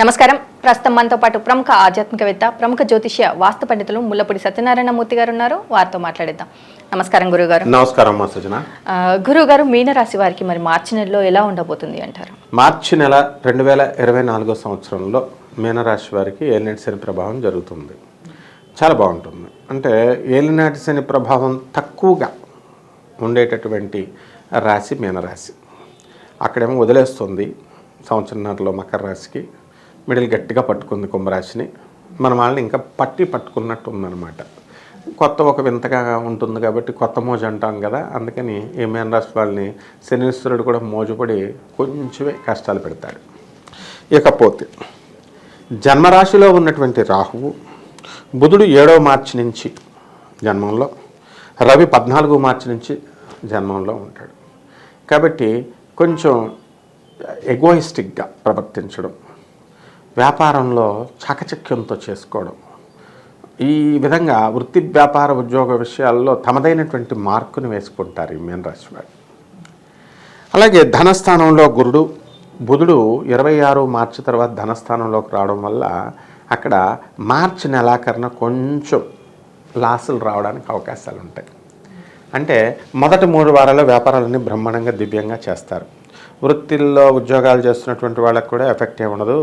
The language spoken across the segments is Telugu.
నమస్కారం. ప్రస్తుతం మనతో పాటు ప్రముఖ ఆధ్యాత్మికవేత్త, ప్రముఖ జ్యోతిష్య వాస్తు పండితులు ముల్లపూడి సత్యనారాయణ మూర్తి గారు ఉన్నారు. వారితో మాట్లాడేద్దాం. నమస్కారం గురుగారు. నమస్కారం సజన. గురుగారు, మీనరాశి వారికి మరి మార్చి నెలలో ఎలా ఉండబోతుంది అంటారు? మార్చి నెల 2024 సంవత్సరంలో మీనరాశి వారికి ఏలినాటి శని ప్రభావం జరుగుతుంది. చాలా బాగుంటుంది. అంటే ఏలినాటి శని ప్రభావం తక్కువగా ఉండేటటువంటి రాశి మీనరాశి. అక్కడేమో వదిలేస్తుంది సంవత్సరంన్నరలో మకర రాశికి, మిడిల్ గట్టిగా పట్టుకుంది కుంభరాశిని. మన వాళ్ళని ఇంకా పట్టుకున్నట్టు ఉందన్నమాట. కొత్త ఒక వింతగా ఉంటుంది కాబట్టి కొత్త మోజు అంటాం కదా, అందుకని ఈ మీనరాశి వాళ్ళని శనీశ్వరుడు కూడా మోజుపడి కొంచెమే కష్టాలు పెడతాడు. ఇకపోతే జన్మరాశిలో ఉన్నటువంటి రాహువు, బుధుడు 7వ మార్చి నుంచి జన్మంలో, రవి 14 మార్చి నుంచి జన్మంలో ఉంటాడు. కాబట్టి కొంచెం ఎగోయిస్టిక్గా ప్రవర్తించడం, వ్యాపారంలో చాకచక్యంతో చేసుకోవడం, ఈ విధంగా వృత్తి వ్యాపార ఉద్యోగ విషయాల్లో తమదైనటువంటి మార్కుని వేసుకుంటారు ఈ మీనరాశి వారు. అలాగే ధనస్థానంలో బుధుడు 26 మార్చి తర్వాత ధనస్థానంలోకి రావడం వల్ల అక్కడ మార్చి నెలాఖరున కొంచెం లాసులు రావడానికి అవకాశాలు ఉంటాయి. అంటే మొదటి 3 వారాల్లో వ్యాపారాలన్నీ బ్రహ్మాండంగా దివ్యంగా చేస్తారు. వృత్తిల్లో ఉద్యోగాలు చేస్తున్నటువంటి వాళ్ళకి కూడా ఎఫెక్ట్ ఏముండదు.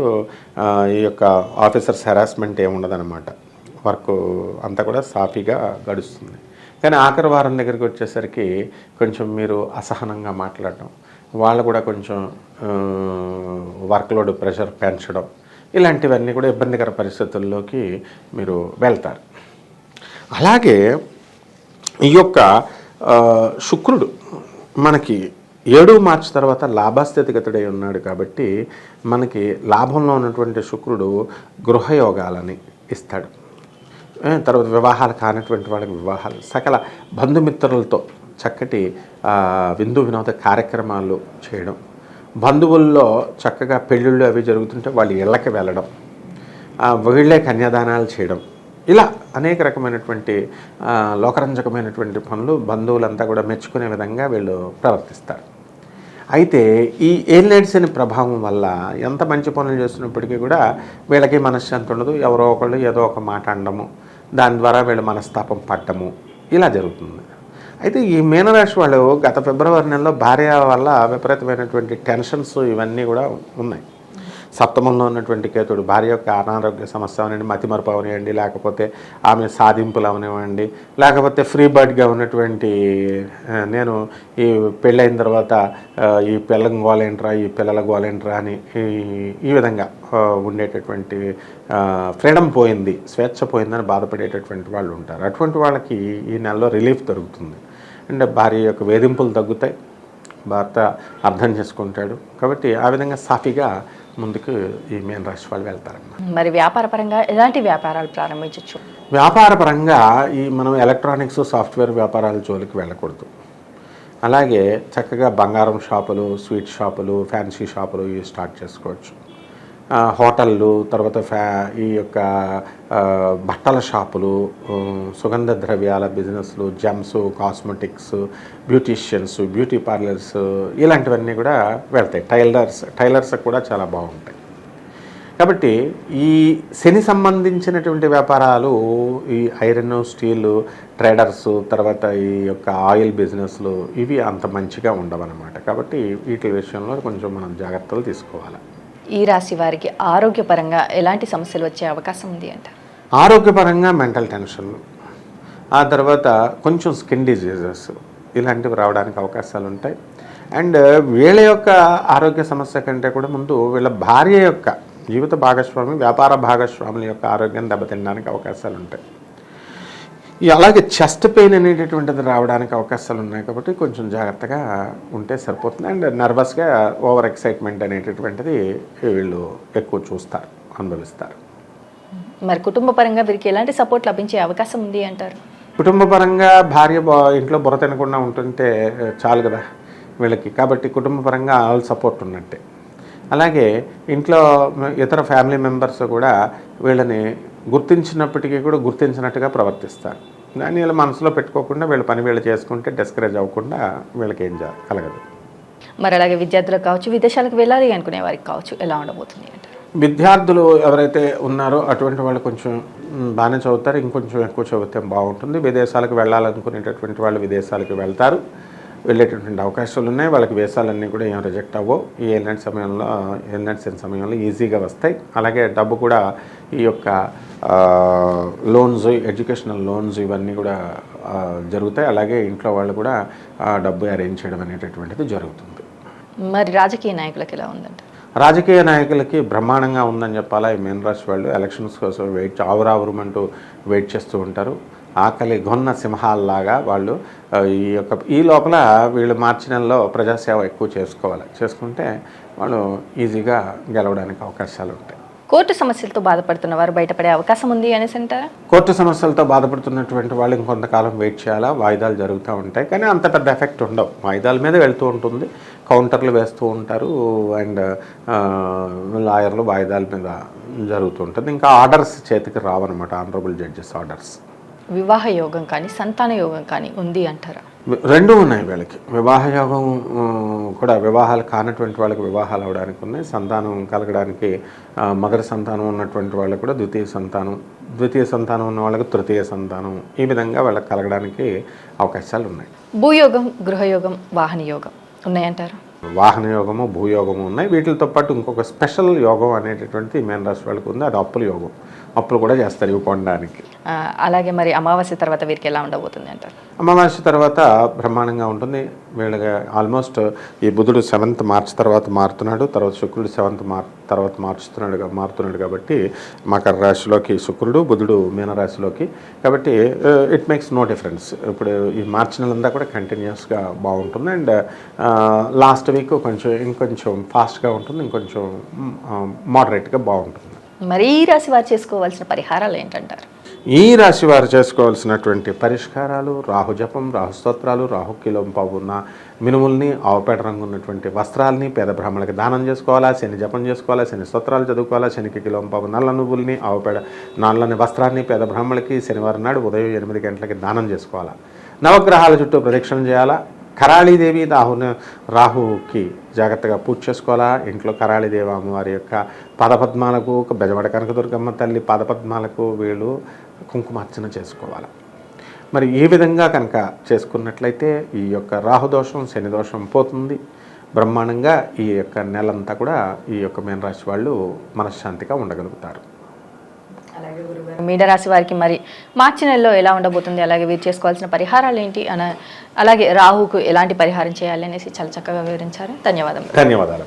ఈ యొక్క ఆఫీసర్స్ హెరాస్మెంట్ ఏముండదు అనమాట. వర్క్ అంతా కూడా సాఫీగా గడుస్తుంది. కానీ ఆఖరి వారం దగ్గరికి వచ్చేసరికి కొంచెం మీరు అసహనంగా మాట్లాడటం, వాళ్ళు కూడా కొంచెం వర్క్లోడ్ ప్రెషర్ పెంచడం, ఇలాంటివన్నీ కూడా ఇబ్బందికర పరిస్థితుల్లోకి మీరు వెళ్తారు. అలాగే ఈ యొక్క శుక్రుడు మనకి 7 మార్చి తర్వాత లాభస్థితిగతుడై ఉన్నాడు. కాబట్టి మనకి లాభంలో ఉన్నటువంటి శుక్రుడు గృహయోగాలని ఇస్తాడు. తర్వాత వివాహాలు కానటువంటి వాళ్ళకి వివాహాలు, సకల బంధుమిత్రులతో చక్కటి విందు వినోద కార్యక్రమాలు చేయడం, బంధువుల్లో చక్కగా పెళ్ళిళ్ళు అవి జరుగుతుంటే వాళ్ళ ఇళ్ళకి వెళ్ళడం, వీళ్ళే కన్యాదానాలు చేయడం, ఇలా అనేక రకమైనటువంటి లోకరంజకమైనటువంటి పనులు బంధువులంతా కూడా మెచ్చుకునే విధంగా వీళ్ళు ప్రవర్తిస్తారు. అయితే ఈ ఏలినాటి శని ప్రభావం వల్ల ఎంత మంచి పనులు చేస్తున్నప్పటికీ కూడా వీళ్ళకి మనశ్శాంతి ఉండదు. ఎవరో ఒకళ్ళు ఏదో ఒక మాట అనడము, దాని ద్వారా వీళ్ళు మనస్తాపం పట్టము, ఇలా జరుగుతుంది. అయితే ఈ మీనరాశి వాళ్ళు గత ఫిబ్రవరి నెలలో భార్య వల్ల విపరీతమైనటువంటి టెన్షన్స్ ఇవన్నీ కూడా ఉన్నాయి. సప్తమంలో ఉన్నటువంటి కేతుడు భార్య యొక్క అనారోగ్య సమస్య అవనండి, మతిమరుపు అవనివ్వండి, లేకపోతే ఆమె సాధింపులు అవనివ్వండి, లేకపోతే ఫ్రీ బర్డ్గా ఉన్నటువంటి నేను ఈ పెళ్ళైన తర్వాత ఈ పిల్లల గోలేంట్రా, ఈ పిల్లల గోలేంట్రా అని ఈ విధంగా ఉండేటటువంటి ఫ్రీడమ్ పోయింది, స్వేచ్ఛ పోయిందని బాధపడేటటువంటి వాళ్ళు ఉంటారు. అటువంటి వాళ్ళకి ఈ నెలలో రిలీఫ్ దొరుకుతుంది. అంటే భార్య యొక్క వేధింపులు తగ్గుతాయి, భర్త అర్థం చేసుకుంటాడు. కాబట్టి ఆ విధంగా సాఫీగా ముందుకు ఈ మీనరాశి వాళ్ళు వెళ్తారన్నమాట. మరి వ్యాపార పరంగా ఎలాంటి వ్యాపారాలు ప్రారంభించవచ్చు? వ్యాపార పరంగా మనం ఎలక్ట్రానిక్స్ సాఫ్ట్వేర్ వ్యాపారాల జోలికి వెళ్ళకూడదు. అలాగే చక్కగా బంగారం షాపులు, స్వీట్ షాపులు, ఫ్యాన్సీ షాపులు ఇవి స్టార్ట్ చేసుకోవచ్చు. హోటళ్ళు, తర్వాత ఈ యొక్క బట్టల షాపులు, సుగంధ ద్రవ్యాల బిజినెస్లు, gems, cosmetics, beauticians, beauty parlours, ఇలాంటివన్నీ కూడా వెళ్తాయి. టైలర్స్ కూడా చాలా బాగుంటాయి. కాబట్టి ఈ శని సంబంధించినటువంటి వ్యాపారాలు, ఈ ఐరన్, స్టీలు, ట్రేడర్స్, తర్వాత ఈ యొక్క ఆయిల్ బిజినెస్లు, ఇవి అంత మంచిగా ఉండవన్నమాట. కాబట్టి వీటి విషయంలో కొంచెం మనం జాగ్రత్తలు తీసుకోవాలి. ఈ రాశి వారికి ఆరోగ్యపరంగా ఎలాంటి సమస్యలు వచ్చే అవకాశం ఉంది అంట? ఆరోగ్యపరంగా మెంటల్ టెన్షన్లు, ఆ తర్వాత కొంచెం స్కిన్ డిజీజెస్, ఇలాంటివి రావడానికి అవకాశాలు ఉంటాయి. అండ్ వీళ్ళ యొక్క ఆరోగ్య సమస్య కంటే కూడా ముందు వీళ్ళ భార్య యొక్క జీవిత భాగస్వామి, వ్యాపార భాగస్వాముల యొక్క ఆరోగ్యం దెబ్బతినడానికి అవకాశాలు ఉంటాయి. అలాగే చెస్ట్ పెయిన్ అనేటటువంటిది రావడానికి అవకాశాలు ఉన్నాయి. కాబట్టి కొంచెం జాగ్రత్తగా ఉంటే సరిపోతుంది. అండ్ నర్వస్గా ఓవర్ ఎక్సైట్మెంట్ అనేటటువంటిది వీళ్ళు ఎక్కువ చూస్తారు, అనుభవిస్తారు. మరి కుటుంబ పరంగా వీరికి ఎలాంటి సపోర్ట్ లభించే అవకాశం ఉంది అంటారు? కుటుంబ పరంగా భార్య ఇంట్లో బుర్ర తినకుండా ఉంటుంటే చాలు కదా వీళ్ళకి. కాబట్టి కుటుంబ పరంగా ఆల్ సపోర్ట్ ఉన్నట్టే. అలాగే ఇంట్లో ఇతర ఫ్యామిలీ మెంబర్స్ కూడా వీళ్ళని గుర్తించినప్పటికీ కూడా గుర్తించినట్టుగా ప్రవర్తిస్తారు. దాన్ని వీళ్ళ మనసులో పెట్టుకోకుండా వీళ్ళ పని వీళ్ళు చేసుకుంటే డిస్కరేజ్ అవ్వకుండా వీళ్ళకి ఏం కలగదు. మరి అలాగే విద్యార్థులకు కావచ్చు, విదేశాలకు వెళ్ళాలి అనుకునే వారికి కావచ్చు, ఎలా ఉండబోతుంది అంటే విద్యార్థులు ఎవరైతే ఉన్నారో అటువంటి వాళ్ళు కొంచెం బాగానే చదువుతారు, ఇంకొంచెం ఎక్కువ చదివితే బాగుంటుంది. విదేశాలకు వెళ్ళాలనుకునేటటువంటి వాళ్ళు విదేశాలకు వెళ్తారు, వెళ్ళేటటువంటి అవకాశాలు ఉన్నాయి. వాళ్ళకి వేసాలన్నీ కూడా ఏం రిజెక్ట్ అవ్వవు. ఈ ఎల్నెట్స్ సమయంలో ఈజీగా వస్తాయి. అలాగే డబ్బు కూడా ఈ యొక్క లోన్స్, ఎడ్యుకేషనల్ లోన్స్ ఇవన్నీ కూడా జరుగుతాయి. అలాగే ఇంట్లో వాళ్ళు కూడా డబ్బు అరేంజ్ చేయడం అనేటటువంటిది జరుగుతుంది. మరి రాజకీయ నాయకులకు ఎలా ఉందంట? రాజకీయ నాయకులకి బ్రహ్మాండంగా ఉందని చెప్పాలా. ఈ మీన రాశి వాళ్ళు ఎలక్షన్స్ కోసం ఆవురావురమంటూ వెయిట్ చేస్తూ ఉంటారు. ఆకలి గొన్న సింహాల్లాగా వాళ్ళు ఈ లోపల వీళ్ళు మార్చి నెలలో ప్రజాసేవ ఎక్కువ చేసుకుంటే వాళ్ళు ఈజీగా గెలవడానికి అవకాశాలు ఉంటాయి. కోర్టు సమస్యలతో బాధపడుతున్న వారు బయటపడే అవకాశం ఉంది అనేసి అంటారా? కోర్టు సమస్యలతో బాధపడుతున్నటువంటి వాళ్ళు ఇంకొంతకాలం వెయిట్ చేయాలా. వాయిదాలు జరుగుతూ ఉంటాయి, కానీ అంత పెద్ద ఎఫెక్ట్ ఉండవు. వాయిదాల మీద వెళ్తూ ఉంటుంది, కౌంటర్లు వేస్తూ ఉంటారు, అండ్ లాయర్లు వాయిదాల మీద జరుగుతూ ఉంటుంది. ఇంకా ఆర్డర్స్ చేతికి రావన్నమాట, ఆనరబుల్ జడ్జెస్ ఆర్డర్స్. వివాహ యోగం కానీ సంతాన యోగం కానీ ఉంది అంటారా? రెండూ ఉన్నాయి వీళ్ళకి. వివాహ యోగం కూడా వివాహాలు కానటువంటి వాళ్ళకి వివాహాలు అవడానికి ఉన్నాయి. సంతానం కలగడానికి మొదటి సంతానం ఉన్నటువంటి వాళ్ళకి కూడా ద్వితీయ సంతానం ఉన్న వాళ్ళకి తృతీయ సంతానం, ఈ విధంగా వాళ్ళకి కలగడానికి అవకాశాలు ఉన్నాయి. భూయోగం, గృహయోగం, వాహన యోగం ఉన్నాయంటారు? వాహన యోగము, భూయోగము ఉన్నాయి. వీటితో పాటు ఇంకొక స్పెషల్ యోగం అనేటటువంటి మీన రాశి వాళ్ళకి ఉంది, అది అప్పుల యోగం. అప్పులు కూడా చేస్తారు ఇవి పొందడానికి. అలాగే మరి అమావాస్య తర్వాత వీరికి ఎలా ఉండబోతుంది అంటారు? అమావాస్య తర్వాత బ్రహ్మాండంగా ఉంటుంది వీళ్ళకి. ఆల్మోస్ట్ ఈ బుధుడు 7th మార్చ్ తర్వాత మారుతున్నాడు, తర్వాత శుక్రుడు 7th తర్వాత మారుతున్నాడు కాబట్టి మకర రాశిలోకి శుక్రుడు, బుధుడు మీన రాశిలోకి. కాబట్టి ఇట్ మేక్స్ నో డిఫరెన్స్. ఇప్పుడు ఈ మార్చి నెలంతా కూడా కంటిన్యూస్గా బాగుంటుంది. అండ్ లాస్ట్ వీక్ ఇంకొంచెం ఫాస్ట్గా ఉంటుంది, ఇంకొంచెం మోడరేట్గా బాగుంటుంది. మరి ఈ రాశి వారు చేసుకోవాల్సిన పరిహారాలు ఏంటంటారు? ఈ రాశి వారు చేసుకోవాల్సినటువంటి పరిష్కారాలు రాహు జపం, రాహు స్తోత్రాలు, రాహు కిలోంపావున్న మినుముల్ని, ఆవుపేట రంగు ఉన్నటువంటి వస్త్రాలని పేద బ్రాహ్మణులకి దానం చేసుకోవాలా, శని జపం చేసుకోవాలా, శని స్తోత్రాలు చదువుకోవాలా, శనికి కిలోంపావు నల్ల నువ్వుల్ని, ఆవుపేట నల్లని వస్త్రాన్ని పేద బ్రాహ్మణులకి శనివారం నాడు ఉదయం 8 గంటలకి దానం చేసుకోవాలా. నవగ్రహాల చుట్టూ ప్రదక్షిణ చేయాలా. కరాళీదేవి రాహుకి జాగ్రత్తగా పూజ చేసుకోవాలా. ఇంట్లో కరాళీదేవి అమ్మవారి యొక్క పాదపద్మాలకు, బెజవాడ కనకదుర్గమ్మ తల్లి పాదపద్మాలకు వీళ్ళు కుంకుమార్చన చేసుకోవాలి. మరి ఈ విధంగా కనుక చేసుకున్నట్లయితే ఈ యొక్క రాహుదోషం, శని దోషం పోతుంది. బ్రహ్మాండంగా ఈ యొక్క నెలంతా కూడా ఈ యొక్క మీన రాశి వాళ్ళు మనశ్శాంతిగా ఉండగలుగుతారు. మీనరాశి వారికి మరి మార్చి నెలలో ఎలా ఉండబోతుంది, అలాగే వీరు చేసుకోవాల్సిన పరిహారాలు ఏంటి అలాగే రాహుకు ఎలాంటి పరిహారం చేయాలి అనేసి చాలా చక్కగా వివరించారు. ధన్యవాదాలు. ధన్యవాదాలు.